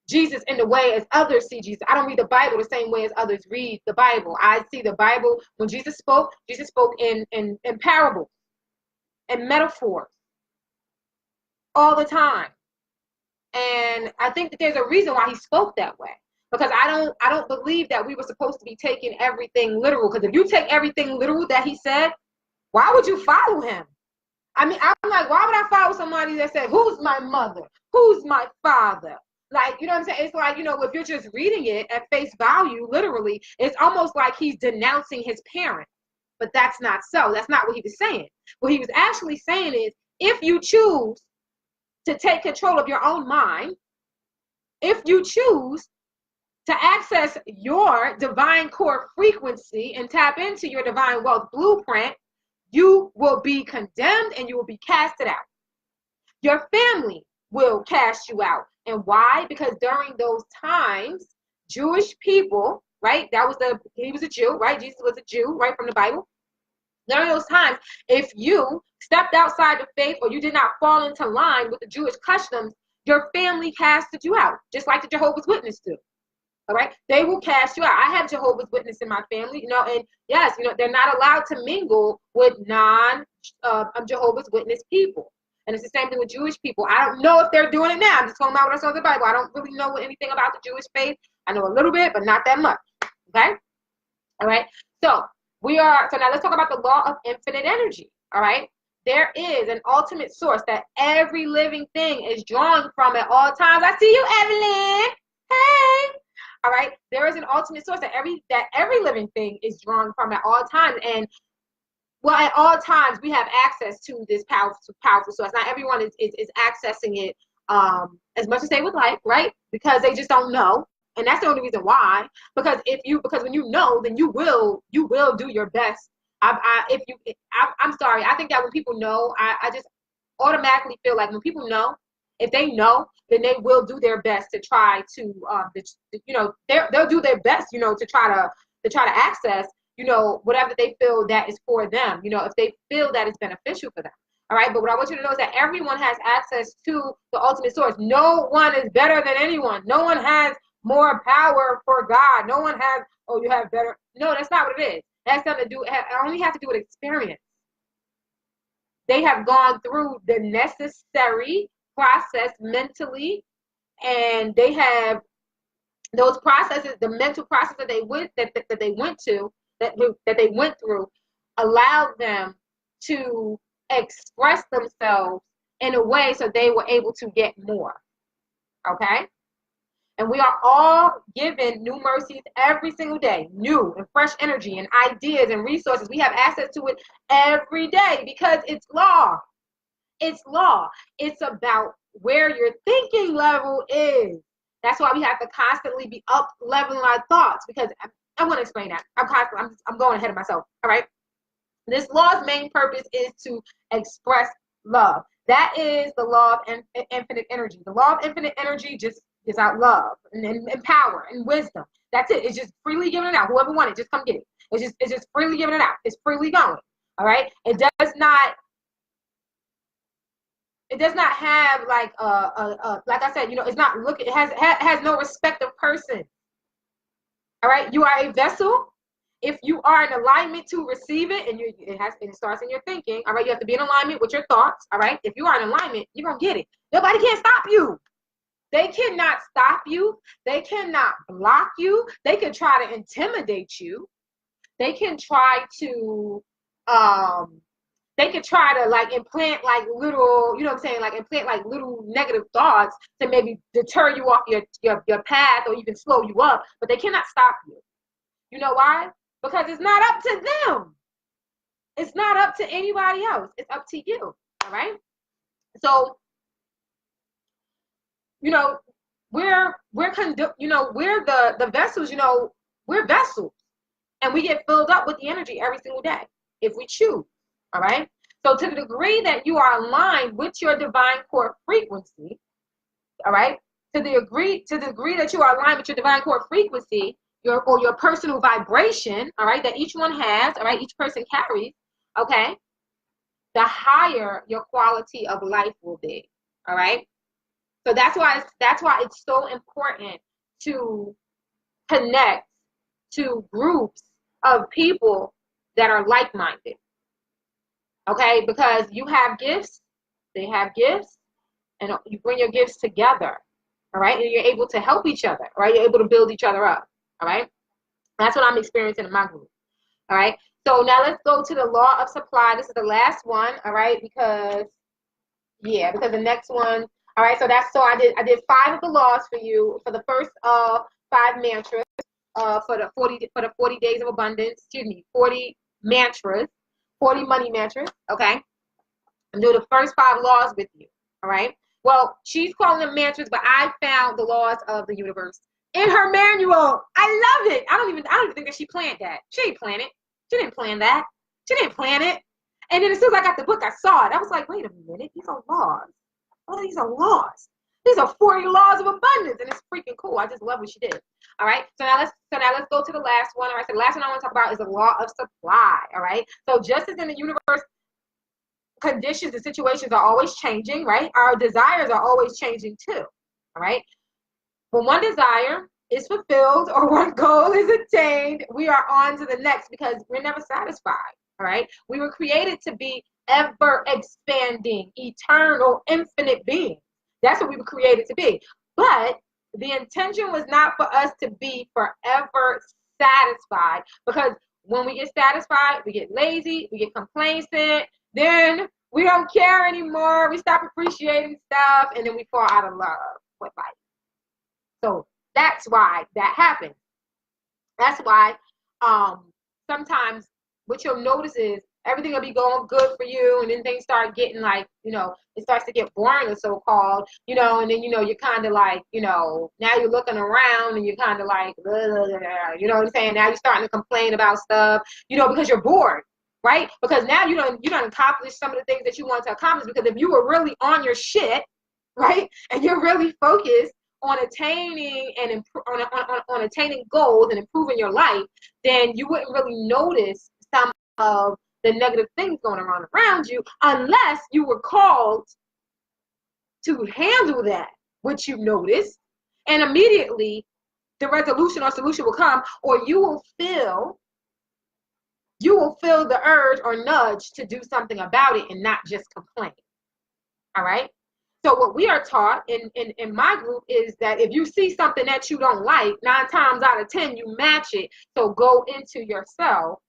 Jesus in the way as others see Jesus. I don't read the Bible the same way as others read the Bible. I see the Bible, when Jesus spoke in parables and metaphors all the time. And I think that there's a reason why he spoke that way. Because I don't believe that we were supposed to be taking everything literal. Because if you take everything literal that he said, why would you follow him? I mean, I'm like, why would I follow somebody that said, who's my mother? Who's my father? Like, you know what I'm saying? It's like, if you're just reading it at face value, literally, it's almost like he's denouncing his parents. But that's not so. That's not what he was saying. What he was actually saying is, if you choose to take control of your own mind, if you choose to access your divine core frequency and tap into your divine wealth blueprint, you will be condemned and you will be casted out. Your family will cast you out. And why? Because during those times, Jewish people, right? He was a Jew, right? Jesus was a Jew, right, from the Bible. During those times, if you stepped outside the faith or you did not fall into line with the Jewish customs, your family casted you out, just like the Jehovah's Witnesses do. All right, they will cast you out. I have Jehovah's Witness in my family, and yes, they're not allowed to mingle with non-Jehovah's Witness people. And it's the same thing with Jewish people. I don't know if they're doing it now. I'm just talking about what I saw in the Bible. I don't really know anything about the Jewish faith. I know a little bit, but not that much. Okay? All right. So now let's talk about the law of infinite energy. All right. There is an ultimate source that every living thing is drawing from at all times. I see you, Evelyn. Hey. All right. There is an ultimate source that every living thing is drawing from at all times. And well, at all times we have access to this powerful source. Not everyone is accessing it as much as they would like, right? Because they just don't know. And that's the only reason why. Because when you know, then you will do your best. I'm sorry. I think that when people know, I just automatically feel like when people know, if they know, then they will do their best to try to, they'll do their best, to try to access, whatever they feel that is for them, if they feel that it's beneficial for them. All right. But what I want you to know is that everyone has access to the ultimate source. No one is better than anyone. No one has more power for God. No one has, oh, you have better. No, that's not what it is. That's something to do. It only has to do with experience. They have gone through the necessary process mentally, and they have those processes, the mental process that they went through, allowed them to express themselves in a way so they were able to get more. Okay? And we are all given new mercies every single day, new and fresh energy and ideas and resources. We have access to it every day because it's law. It's law. It's about where your thinking level is. That's why we have to constantly be up leveling our thoughts, because I'm going to explain that. I'm going ahead of myself. All right. This law's main purpose is to express love. That is the law of infinite energy. The law of infinite energy just is out love and power and wisdom. That's it. It's just freely giving it out. Whoever wants it, just come get it. It's just freely giving it out. It's freely going. All right. It does not have like I said, it's not it has no respect of person. All right. You are a vessel. If you are in alignment to receive it, and it starts in your thinking. All right. You have to be in alignment with your thoughts. All right. If you are in alignment, you're gonna get it. Nobody can stop you. They cannot stop you. They cannot block you. They can try to intimidate you. They can try to like implant like little, like implant like little negative thoughts to maybe deter you off your path or even slow you up, but they cannot stop you. You know why? Because it's not up to them. It's not up to anybody else. It's up to you. All right. So, we're the vessels, we're vessels, and we get filled up with the energy every single day if we choose. All right. So to the degree that you are aligned with your divine core frequency, all right, to the degree that you are aligned with your divine core frequency, your personal vibration, all right, that each one has, all right, each person carries, okay, the higher your quality of life will be. All right. So that's why it's so important to connect to groups of people that are like-minded. Okay, because you have gifts, they have gifts, and you bring your gifts together. All right, and you're able to help each other. All right, you're able to build each other up. All right, that's what I'm experiencing in my group. All right, so now let's go to the law of supply. This is the last one. All right, because the next one. All right, so I did 5 of the laws for you for the first 5 mantras for the 40 days of abundance. 40 mantras, 40 money mantras. Okay, I'm doing the first 5 laws with you. All right. Well, she's calling them mantras, but I found the laws of the universe in her manual. I love it. I don't even think that she planned that. She didn't plan it. She didn't plan that. She didn't plan it. And then as soon as I got the book, I saw it. I was like, wait a minute, these are laws. Oh, these are laws. These are 40 laws of abundance, and it's freaking cool. I just love what she did. All right. So now let's go to the last one. All right. So the last one I want to talk about is the law of supply. All right. So just as in the universe, conditions and situations are always changing, right? Our desires are always changing too. All right. When one desire is fulfilled or one goal is attained, we are on to the next because we're never satisfied. All right. We were created to be ever expanding, eternal, infinite beings. That's what we were created to be. But the intention was not for us to be forever satisfied, because when we get satisfied, we get lazy, we get complacent, then we don't care anymore, we stop appreciating stuff, and then we fall out of love with life. So that's why that happens. That's why sometimes what you'll notice is everything will be going good for you, and then things start getting like, it starts to get boring, or so-called, and then, you're kind of like, now you're looking around and you're kind of like, you know what I'm saying? Now you're starting to complain about stuff, because you're bored, right? Because now you don't accomplish some of the things that you want to accomplish, because if you were really on your shit, right, and you're really focused on attaining and on attaining goals and improving your life, then you wouldn't really notice some of the negative things going on around you, unless you were called to handle that, which you noticed, and immediately the resolution or solution will come, or you will feel the urge or nudge to do something about it and not just complain. All right? So what we are taught in my group is that if you see something that you don't like, 9 times out of 10, you match it. So go into yourself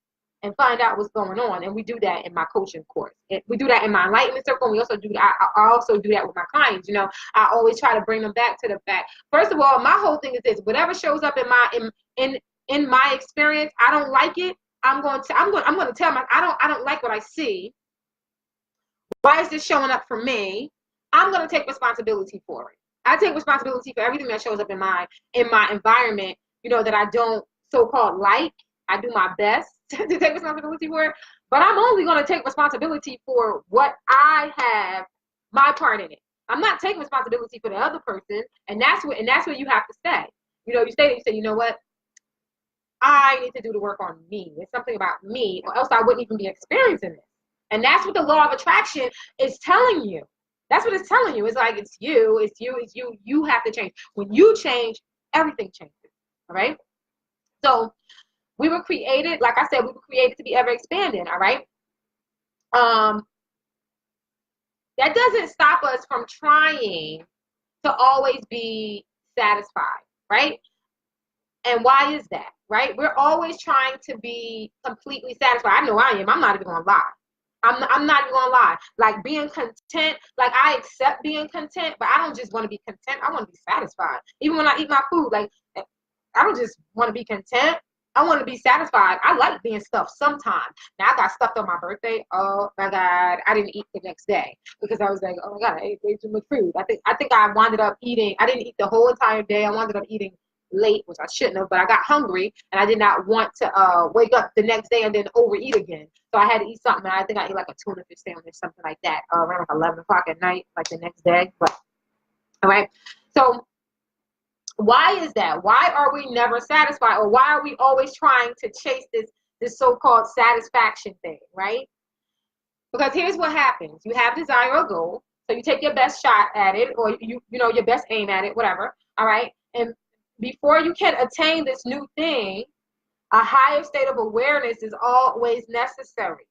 and find out what's going on. And we do that in my coaching course. We do that in my enlightenment circle. And we also do that. I also do that with my clients. I always try to bring them back to the fact. First of all, my whole thing is this: whatever shows up in my experience, I don't like it. I'm going to tell I don't like what I see. Why is this showing up for me? I'm going to take responsibility for it. I take responsibility for everything that shows up in my environment, that I don't so-called like. I do my best to take responsibility for it, but I'm only going to take responsibility for what I have my part in it. I'm not taking responsibility for the other person, and that's what you have to say. You say, you know what? I need to do the work on me. It's something about me, or else I wouldn't even be experiencing it. And that's what the law of attraction is telling you. That's what it's telling you. It's like, it's you. You have to change. When you change, everything changes. All right? So we were created, like I said, we were created to be ever expanding. All right? That doesn't stop us from trying to always be satisfied. Right? And why is that? Right? We're always trying to be completely satisfied. I know I am. I'm not even going to lie. I'm not even gonna lie. Like, being content, like, I accept being content, but I don't just want to be content. I want to be satisfied. Even when I eat my food, like, I don't just want to be content. I want to be satisfied. I like being stuffed sometimes. Now, I got stuffed on my birthday. Oh my God, I didn't eat the next day because I was like, oh my God, I ate way too much food. I think I wound up eating. I didn't eat the whole entire day. I wound up eating late, which I shouldn't have, but I got hungry and I did not want to wake up the next day and then overeat again. So I had to eat something. And I think I ate like a tuna fish sandwich, something like that, around like 11 o'clock at night, like the next day. But all right. So why is that? Why are we never satisfied, or why are we always trying to chase this so-called satisfaction thing, right? Because here's what happens: you have desire or goal, so you take your best shot at it, or your best aim at it, whatever. All right, and before you can attain this new thing, a higher state of awareness is always necessary.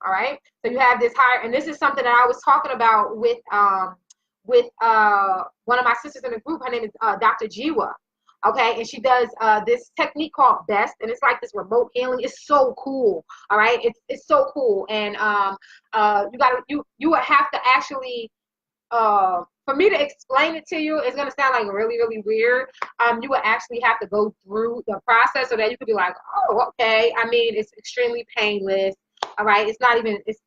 All right. So you have this higher, and this is something that I was talking about with one of my sisters in the group. Her name is Dr. Jiwa. Okay, and she does this technique called BEST, and it's like this remote healing. It's so cool. All right, it's so cool, and you would have to actually. For me to explain it to you, it's going to sound like really, really weird. You would actually have to go through the process so that you could be like, oh, okay. I mean, it's extremely painless. All right. It's not even, it's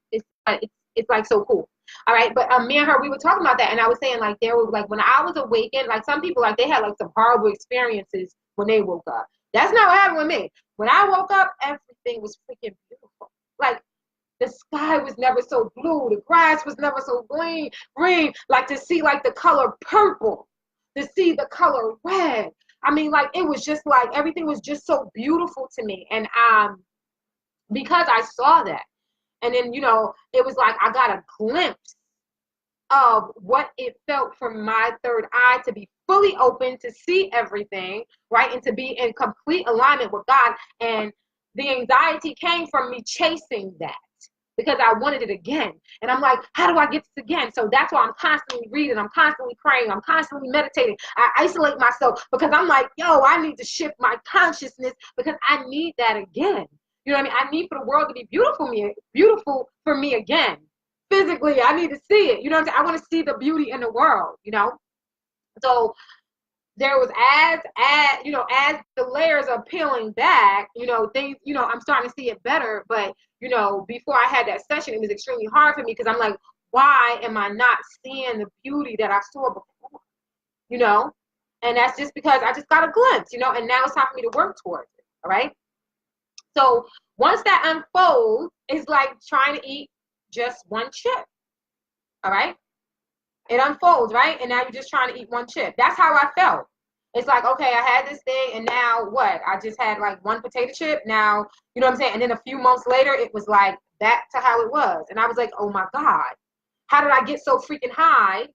like so cool. All right. But me and her, we were talking about that. And I was saying, like, there was like, when I was awakened, like, some people, like, they had like some horrible experiences when they woke up. That's not what happened with me. When I woke up, everything was freaking beautiful. Like, the sky was never so blue. The grass was never so green. Like, to see like the color purple, to see the color red. I mean, like, it was just like, everything was just so beautiful to me. And because I saw that, and then, it was like I got a glimpse of what it felt for my third eye to be fully open, to see everything, right? And to be in complete alignment with God. And the anxiety came from me chasing that. because I wanted it again. And I'm like, how do I get this again? So that's why I'm constantly reading. I'm constantly praying. I'm constantly meditating. I isolate myself because I'm like, yo, I need to shift my consciousness because I need that again. You know what I mean? I need for the world to be beautiful for me again. Physically, I need to see it. You know what I'm saying? I want to see the beauty in the world, you know? So there was as the layers are peeling back, things, I'm starting to see it better. But, before I had that session, it was extremely hard for me because I'm like, why am I not seeing the beauty that I saw before? And that's just because I just got a glimpse, and now it's time for me to work towards it. All right. So once that unfolds, it's like trying to eat just one chip. All right. It unfolds, right? And now you're just trying to eat one chip. That's how I felt. It's like, okay, I had this thing, and now what? I just had like one potato chip. Now, you know what I'm saying? And then a few months later, it was like back to how it was. And I was like, oh my God, how did I get so freaking high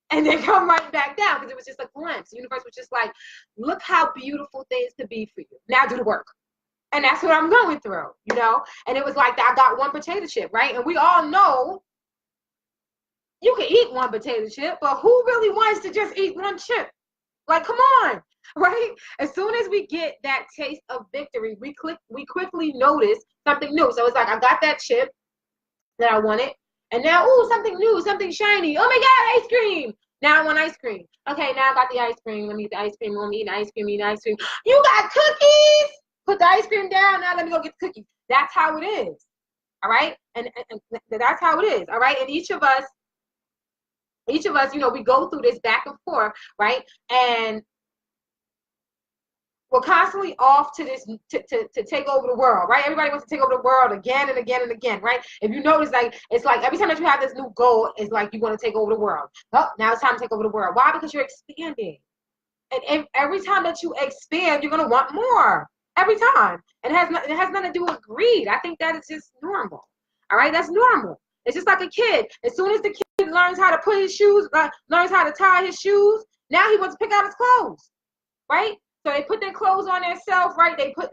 and then come right back down? Because it was just a glimpse. The universe was just like, look how beautiful things could be for you. Now do the work. And that's what I'm going through, And it was like, I got one potato chip, right? And we all know you can eat one potato chip, but who really wants to just eat one chip? Like, come on, right? As soon as we get that taste of victory, we quickly notice something new. So it's like, I got that chip that I wanted, and now, ooh, something new, something shiny. Oh my God, ice cream. Now I want ice cream. Okay, now I got the ice cream. Let me eat the ice cream. Let me eat the ice cream, eat the ice cream. You got cookies? Put the ice cream down. Now let me go get the cookies. That's how it is. All right? And that's how it is. All right? And each of us, we go through this back and forth, right? And we're constantly off to this to take over the world, right? Everybody wants to take over the world again and again and again, right? If you notice, like, it's like every time that you have this new goal, it's like you want to take over the world. Oh, now it's time to take over the world. Why? Because you're expanding. And every time that you expand, you're going to want more. Every time. And it has nothing to do with greed. I think that is just normal. All right? That's normal. It's just like a kid. As soon as the kid learns how to put his shoes, learns how to tie his shoes, now he wants to pick out his clothes, right? So they put their clothes on themselves, right? They put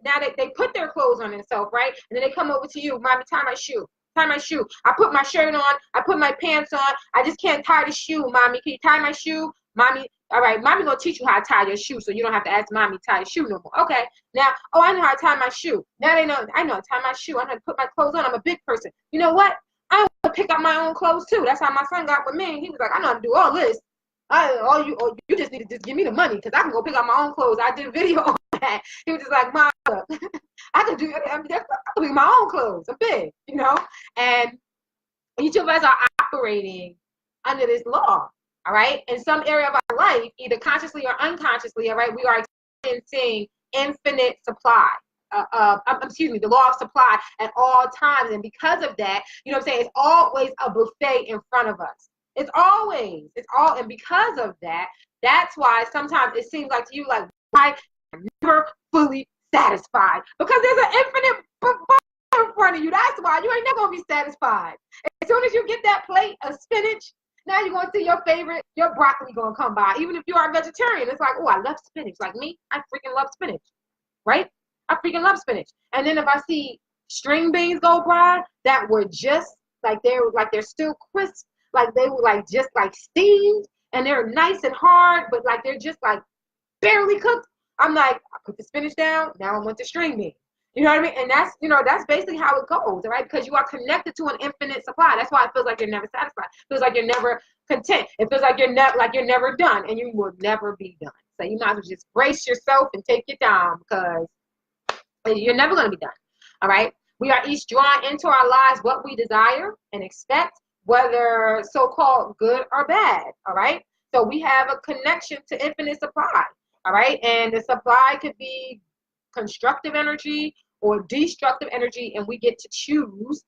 their clothes on themselves, right? And then they come over to you, mommy, tie my shoe. Tie my shoe. I put my shirt on. I put my pants on. I just can't tie the shoe, mommy. Can you tie my shoe? Mommy, all right, mommy gonna teach you how to tie your shoe so you don't have to ask mommy to tie your shoe no more. Okay, now, I know how to tie my shoe. Now I know how to tie my shoe. I know how to put my clothes on. I'm a big person. You know what? I want to pick up my own clothes too. That's how my son got with me. He was like, I know how to do all this. You just need to just give me the money because I can go pick up my own clothes. I did a video on that. He was just like, Mom, I can do. I can pick my own clothes. I'm big, And each of us are operating under this law. All right. In some area of our life, either consciously or unconsciously, all right, we are experiencing infinite supply. The law of supply at all times. And because of that, it's always a buffet in front of us. And because of that, that's why sometimes it seems like to you, like, why I'm never fully satisfied? Because there's an infinite buffet in front of you. That's why you ain't never gonna be satisfied. As soon as you get that plate of spinach, now you're going to see your broccoli going to come by. Even if you are a vegetarian, it's like, oh, I love spinach. Like me, I freaking love spinach, right? I freaking love spinach. And then if I see string beans go by that were just like they're still crisp, like they were like just like steamed, and they're nice and hard, but like they're just like barely cooked. I'm like, I put the spinach down. Now I want the string beans. You know what I mean? And that's basically how it goes, right? Because you are connected to an infinite supply. That's why it feels like you're never satisfied. It feels like you're never content. It feels like you're never done, and you will never be done. So you might as well just brace yourself and take your time because you're never going to be done. All right? We are each drawing into our lives what we desire and expect, whether so-called good or bad. All right? So we have a connection to infinite supply. All right? And the supply could be constructive energy or destructive energy, and we get to choose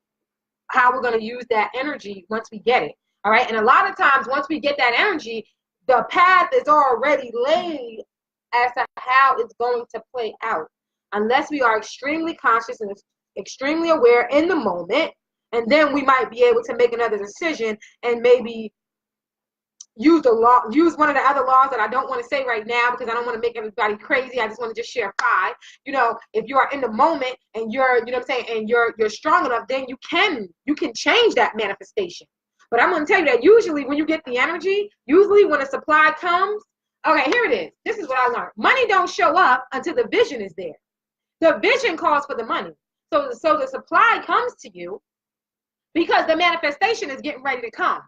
how we're going to use that energy once we get it. All right. And a lot of times once we get that energy, the path is already laid as to how it's going to play out, unless we are extremely conscious and extremely aware in the moment. And then we might be able to make another decision and maybe use one of the other laws that I don't want to say right now because I don't want to make everybody crazy. I just want to just share 5. You know, if you are in the moment and you're, you know what I'm saying, and you're strong enough, then you can change that manifestation. But I'm going to tell you that usually when you get the energy, usually when a supply comes, okay, here it is. This is what I learned. Money don't show up until the vision is there. The vision calls for the money. So the supply comes to you because the manifestation is getting ready to come.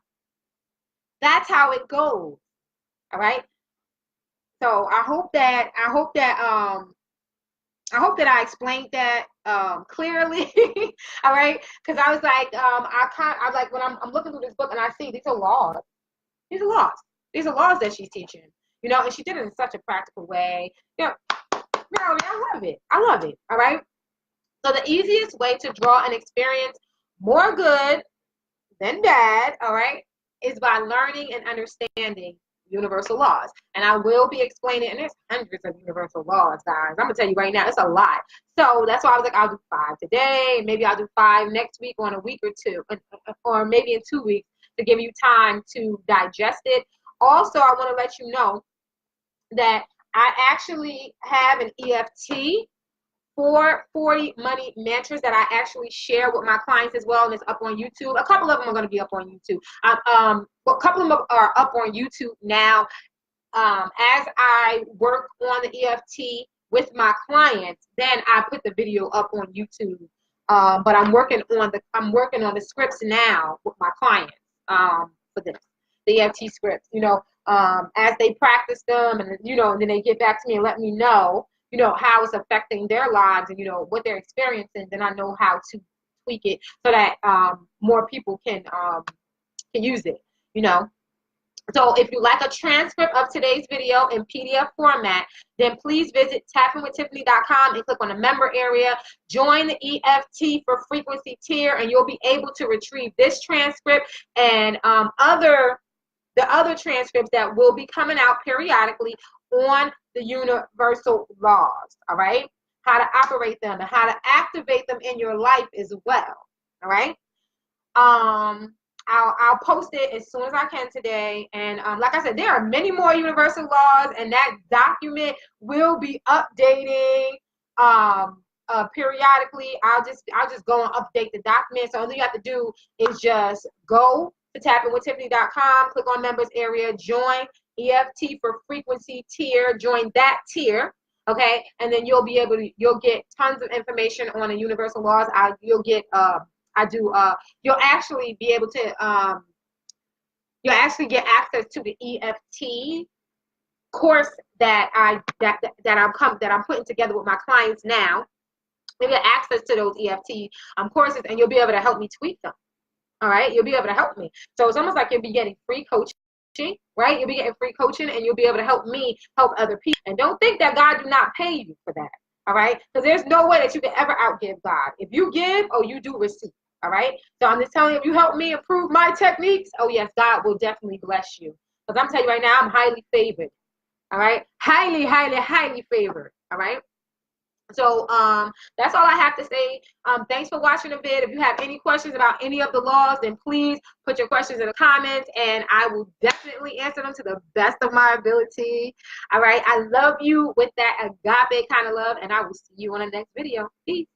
That's how it goes. All right. So I hope that I explained that clearly. All right. Because I was like, I like when I'm looking through this book and I see these are laws. These are laws. These are laws that she's teaching. You know, and she did it in such a practical way. You know, I love it. I love it. All right. So the easiest way to draw and experience more good than bad, all right, is by learning and understanding universal laws. And I will be explaining, and there's hundreds of universal laws, guys. I'm going to tell you right now, it's a lot. So that's why I was like, I'll do 5 today. Maybe I'll do 5 next week or in a week or 2, or maybe in 2 weeks to give you time to digest it. Also, I want to let you know that I actually have an EFT 440 money mantras that I actually share with my clients as well, and it's up on YouTube. A couple of them are going to be up on YouTube. A couple of them are up on YouTube now. As I work on the EFT with my clients, then I put the video up on YouTube. But I'm working on the scripts now with my clients for this, the EFT scripts. You know, as they practice them, and you know, and then they get back to me and let me know, you know, how it's affecting their lives and, you know, what they're experiencing, then I know how to tweak it so that more people can use it, you know. So if you like a transcript of today's video in PDF format, then please visit tappingwithtiffany.com and click on the member area. Join the EFT for frequency tier, and you'll be able to retrieve this transcript and the other transcripts that will be coming out periodically on the universal laws, all right? How to operate them and how to activate them in your life as well, all right? I'll post it as soon as I can today. And like I said, there are many more universal laws, and that document will be updating periodically. I'll just go and update the document. So all you have to do is just go to tappingwithtiffany.com, click on members area, join EFT for frequency tier, join that tier, okay, and then you'll get tons of information on the universal laws. You'll actually be able to you'll actually get access to the EFT course that I'm putting together with my clients now. You'll get access to those EFT courses, and you'll be able to help me tweak them. All right, you'll be able to help me. So it's almost like you'll be getting free coaching, right? You'll be getting free coaching, and you'll be able to help me help other people. And don't think that God do not pay you for that, all right? Because there's no way that you can ever outgive God. If you give, oh, you do receive, all right? So I'm just telling you, if you help me improve my techniques, oh, yes, God will definitely bless you. Because I'm telling you right now, I'm highly favored, all right? Highly, highly, highly favored, all right? So that's all I have to say. Thanks for watching the vid. If you have any questions about any of the laws, then please put your questions in the comments, and I will definitely answer them to the best of my ability. All right. I love you with that agape kind of love, and I will see you on the next video. Peace.